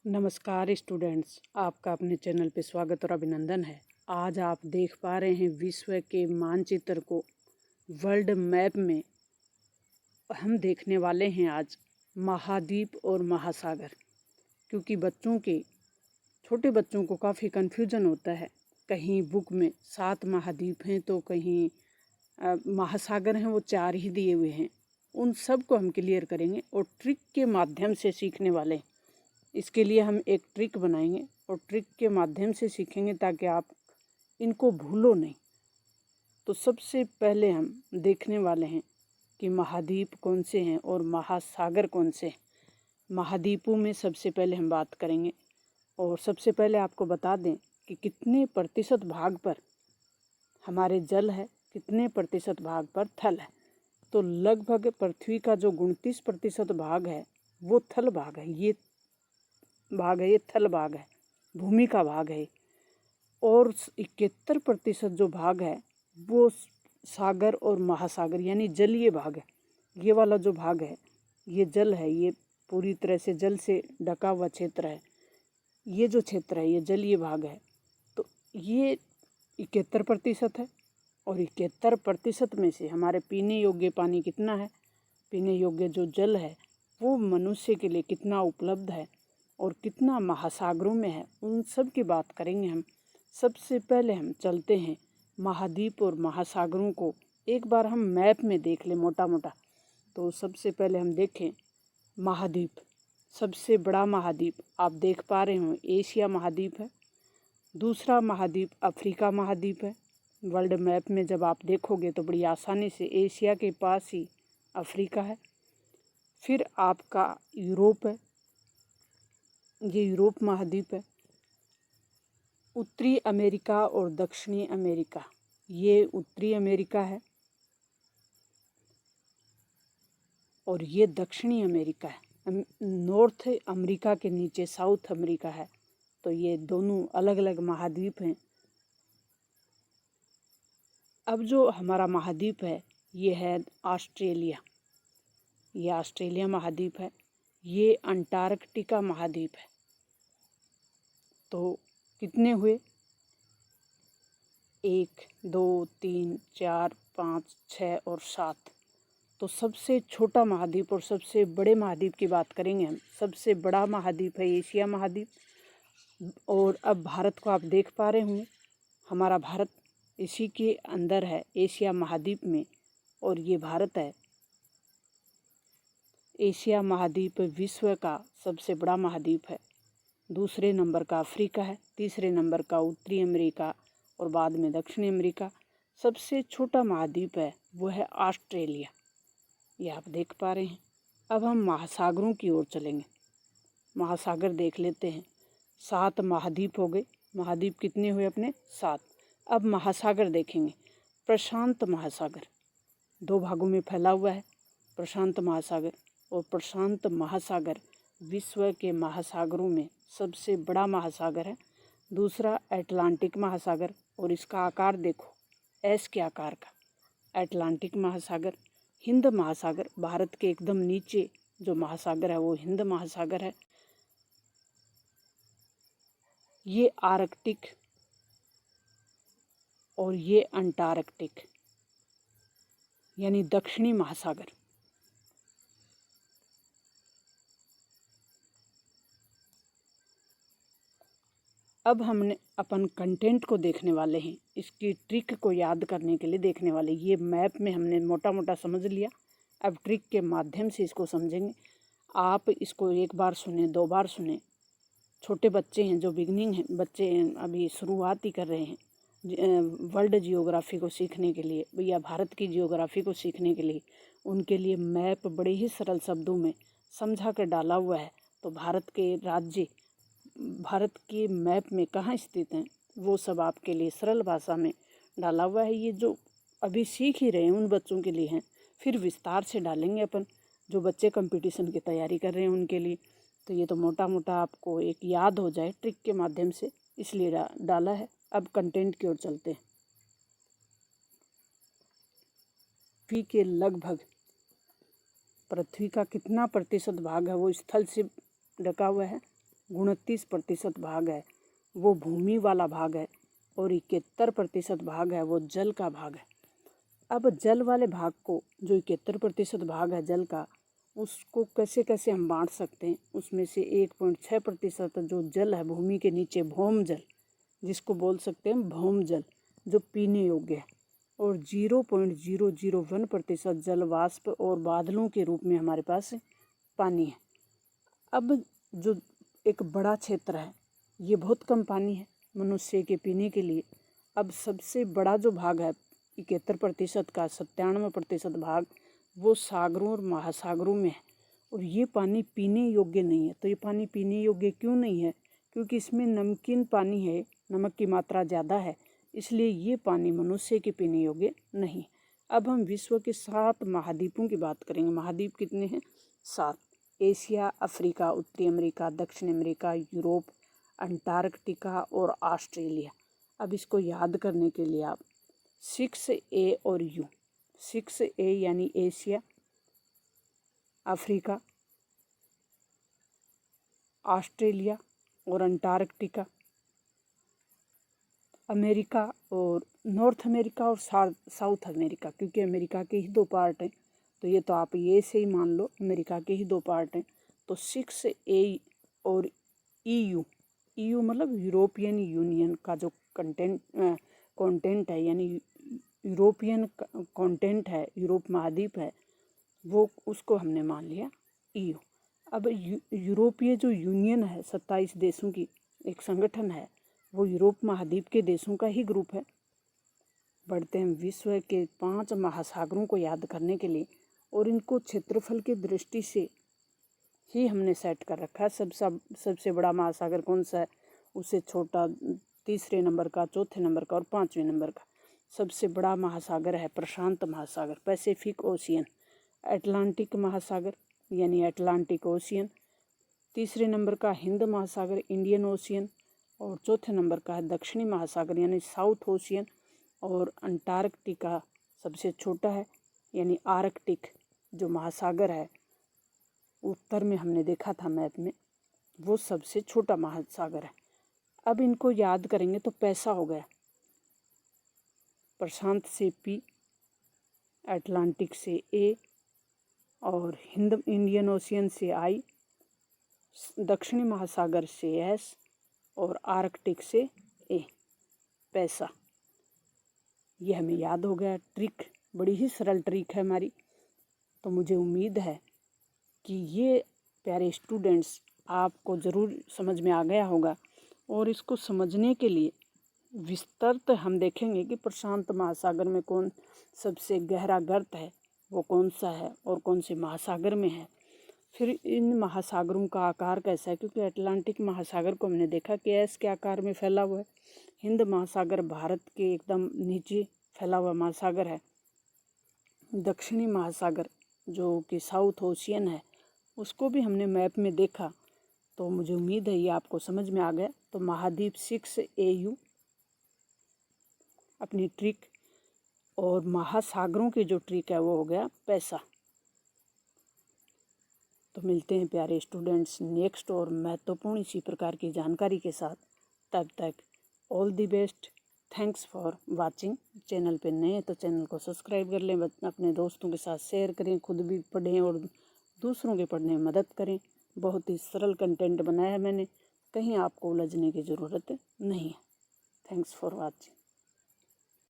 नमस्कार स्टूडेंट्स, आपका अपने चैनल पे स्वागत और अभिनंदन है। आज आप देख पा रहे हैं विश्व के मानचित्र को वर्ल्ड मैप में। हम देखने वाले हैं आज महाद्वीप और महासागर, क्योंकि छोटे बच्चों को काफ़ी कन्फ्यूजन होता है। कहीं बुक में 7 महाद्वीप हैं तो कहीं महासागर हैं, वो 4 ही दिए हुए हैं। उन सब को हम क्लियर करेंगे और ट्रिक के माध्यम से सीखने वाले हैं। इसके लिए हम एक ट्रिक बनाएंगे और ट्रिक के माध्यम से सीखेंगे ताकि आप इनको भूलो नहीं। तो सबसे पहले हम देखने वाले हैं कि महाद्वीप कौन से हैं और महासागर कौन से हैं। महाद्वीपों में सबसे पहले हम बात करेंगे और सबसे पहले आपको बता दें कि कितने प्रतिशत भाग पर हमारे जल है, कितने प्रतिशत भाग पर थल है। तो लगभग पृथ्वी का जो 29% भाग है वो थल भाग है। ये थल भाग है, भूमि का भाग है। और 71% जो भाग है वो सागर और महासागर यानी जलीय भाग है। ये वाला जो भाग है ये जल है, ये पूरी तरह से जल से ढका हुआ क्षेत्र है। ये जो क्षेत्र है ये जलीय भाग है। तो ये 71% है और 71% में से हमारे पीने योग्य पानी कितना है, पीने योग्य जो जल है वो मनुष्य के लिए कितना उपलब्ध है और कितना महासागरों में है, उन सब की बात करेंगे हम। सबसे पहले हम चलते हैं महाद्वीप और महासागरों को एक बार हम मैप में देख लें मोटा मोटा। तो सबसे पहले हम देखें महाद्वीप। सबसे बड़ा महाद्वीप आप देख पा रहे हो एशिया महाद्वीप है। दूसरा महाद्वीप अफ्रीका महाद्वीप है। वर्ल्ड मैप में जब आप देखोगे तो बड़ी आसानी से एशिया के पास ही अफ्रीका है। फिर आपका यूरोप है, ये यूरोप महाद्वीप है। उत्तरी अमेरिका और दक्षिणी अमेरिका, ये उत्तरी अमेरिका है और ये दक्षिणी अमेरिका है। नॉर्थ अमेरिका के नीचे साउथ अमेरिका है। तो ये दोनों अलग अलग महाद्वीप हैं। अब जो हमारा महाद्वीप है ये है ऑस्ट्रेलिया। ये ऑस्ट्रेलिया महाद्वीप है। ये अंटार्कटिका महाद्वीप है। तो कितने हुए? 1, 2, 3, 4, 5, 6 और 7। तो सबसे छोटा महाद्वीप और सबसे बड़े महाद्वीप की बात करेंगे हम। सबसे बड़ा महाद्वीप है एशिया महाद्वीप। और अब भारत को आप देख पा रहे होंगे, हमारा भारत इसी के अंदर है एशिया महाद्वीप में। और ये भारत है। एशिया महाद्वीप विश्व का सबसे बड़ा महाद्वीप है। दूसरे नंबर का अफ्रीका है, तीसरे नंबर का उत्तरी अमेरिका और बाद में दक्षिणी अमेरिका। सबसे छोटा महाद्वीप है वो है ऑस्ट्रेलिया। ये आप देख पा रहे हैं। अब हम महासागरों की ओर चलेंगे। महासागर देख लेते हैं। 7 महाद्वीप हो गए। महाद्वीप कितने हुए अपने? 7। अब महासागर देखेंगे। प्रशांत महासागर 2 भागों में फैला हुआ है, प्रशांत महासागर। और प्रशांत महासागर विश्व के महासागरों में सबसे बड़ा महासागर है। दूसरा अटलांटिक महासागर, और इसका आकार देखो एस के आकार का। अटलांटिक महासागर। हिंद महासागर, भारत के एकदम नीचे जो महासागर है वो हिंद महासागर है। ये आर्कटिक और ये अंटार्कटिक यानी दक्षिणी महासागर। अब हमने अपन कंटेंट को देखने वाले हैं, इसकी ट्रिक को याद करने के लिए देखने वाले। ये मैप में हमने मोटा मोटा समझ लिया, अब ट्रिक के माध्यम से इसको समझेंगे। आप इसको एक बार सुने, 2 बार सुने। छोटे बच्चे हैं जो बिगनिंग हैं, बच्चे अभी शुरुआत ही कर रहे हैं वर्ल्ड जियोग्राफी को सीखने के लिए या भारत की जियोग्राफी को सीखने के लिए, उनके लिए मैप बड़े ही सरल शब्दों में समझा कर डाला हुआ है। तो भारत के राज्य भारत के मैप में कहाँ स्थित हैं वो सब आपके लिए सरल भाषा में डाला हुआ है। ये जो अभी सीख ही रहे हैं उन बच्चों के लिए हैं, फिर विस्तार से डालेंगे अपन जो बच्चे कंपटीशन की तैयारी कर रहे हैं उनके लिए। तो ये तो मोटा मोटा आपको एक याद हो जाए ट्रिक के माध्यम से, इसलिए डाला है। अब कंटेंट की ओर चलते हैं। पृथ्वी के लगभग पृथ्वी का कितना प्रतिशत भाग है वो स्थल से ढका हुआ है? 29% भाग है वो भूमि वाला भाग है और 71% भाग है वो जल का भाग है। अब जल वाले भाग को, जो 71% भाग है जल का, उसको कैसे कैसे हम बांट सकते हैं। उसमें से 1.6% जो जल है भूमि के नीचे, भौम जल, जिसको बोल सकते हैं भौम जल, जो पीने योग्य है, और 0.001% जल वाष्प और बादलों के रूप में हमारे पास पानी है। अब जो एक बड़ा क्षेत्र है, ये बहुत कम पानी है मनुष्य के पीने के लिए। अब सबसे बड़ा जो भाग है 71% का, 97% भाग वो सागरों और महासागरों में है, और ये पानी पीने योग्य नहीं है। तो ये पानी पीने योग्य क्यों नहीं है? क्योंकि इसमें नमकीन पानी है, नमक की मात्रा ज़्यादा है, इसलिए ये पानी मनुष्य के पीने योग्य नहीं। अब हम विश्व के 7 महाद्वीपों की बात करेंगे। महाद्वीप कितने हैं? 7। एशिया, अफ्रीका, उत्तरी अमेरिका, दक्षिण अमेरिका, यूरोप, अंटार्कटिका और ऑस्ट्रेलिया। अब इसको याद करने के लिए आप 6A और U, 6A यानी एशिया, अफ्रीका, ऑस्ट्रेलिया और अंटार्कटिका, अमेरिका और नॉर्थ अमेरिका और साउथ अमेरिका, क्योंकि अमेरिका के ही 2 पार्ट हैं, तो ये तो आप ये से ही मान लो अमेरिका के ही 2 पार्ट हैं। तो 6A और EU, EU मतलब यूरोपियन यूनियन का जो कंटेंट है, यानी यूरोपियन कंटेंट है, यूरोप महाद्वीप है, वो उसको हमने मान लिया EU। अब यूरोपीय जो यूनियन है, 27 देशों की एक संगठन है, वो यूरोप महाद्वीप के देशों का ही ग्रुप है। बढ़ते हैं विश्व के 5 महासागरों को याद करने के लिए, और इनको क्षेत्रफल की दृष्टि से ही हमने सेट कर रखा है। सबसे बड़ा महासागर कौन सा है, उससे छोटा 3रे नंबर का, 4थे नंबर का और 5वें नंबर का। सबसे बड़ा महासागर है प्रशांत महासागर, पैसिफिक ओशियन। अटलांटिक महासागर यानी अटलांटिक ओशियन। 3रे नंबर का हिंद महासागर, इंडियन ओशियन। और 4थे नंबर का है दक्षिणी महासागर यानी साउथ ओशियन। और अंटार्कटिका सबसे छोटा है, यानी आर्कटिक जो महासागर है, उत्तर में हमने देखा था मैप में, वो सबसे छोटा महासागर है। अब इनको याद करेंगे तो पैसा हो गया, प्रशांत से P, अटलांटिक से A, और हिंद इंडियन ओशियन से I, दक्षिणी महासागर से S और आर्कटिक से A। पैसा, ये हमें याद हो गया। ट्रिक बड़ी ही सरल ट्रिक है हमारी। तो मुझे उम्मीद है कि ये प्यारे स्टूडेंट्स आपको ज़रूर समझ में आ गया होगा, और इसको समझने के लिए विस्तृत हम देखेंगे कि प्रशांत महासागर में कौन सबसे गहरा गर्त है, वो कौन सा है, और कौन से महासागर में है। फिर इन महासागरों का आकार कैसा है, क्योंकि अटलांटिक महासागर को हमने देखा कि एस के आकार में फैला हुआ है। हिंद महासागर भारत के एकदम नीचे फैला हुआ महासागर है। दक्षिणी महासागर जो कि साउथ ओशियन है, उसको भी हमने मैप में देखा। तो मुझे उम्मीद है ये आपको समझ में आ गया। तो महाद्वीप 6AU अपनी ट्रिक, और महासागरों की जो ट्रिक है वो हो गया पैसा। तो मिलते हैं प्यारे स्टूडेंट्स नेक्स्ट और महत्वपूर्ण इसी प्रकार की जानकारी के साथ। तब तक all the best. Thanks for watching. Channel पे नए हैं तो चैनल को सब्सक्राइब कर लें, अपने दोस्तों के साथ शेयर करें, खुद भी पढ़ें और दूसरों के पढ़ने में मदद करें। बहुत ही सरल कंटेंट बनाया है मैंने, कहीं आपको उलझने की ज़रूरत नहीं है। Thanks for watching.